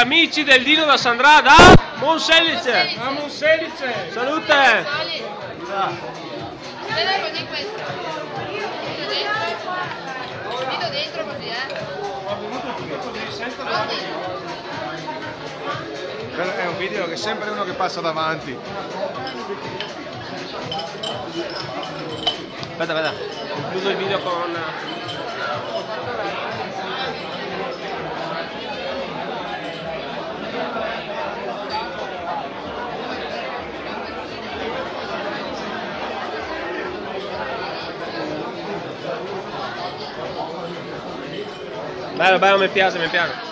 amici del Dino da Sandra da Monselice. A Monselice. Salute. Vedi così questo. Dito dentro così, Ho venuto tutto così, senza Pronti? Quello è un video che sempre uno che passa davanti. Aspetta, concludo il video con... Bello, mi piace.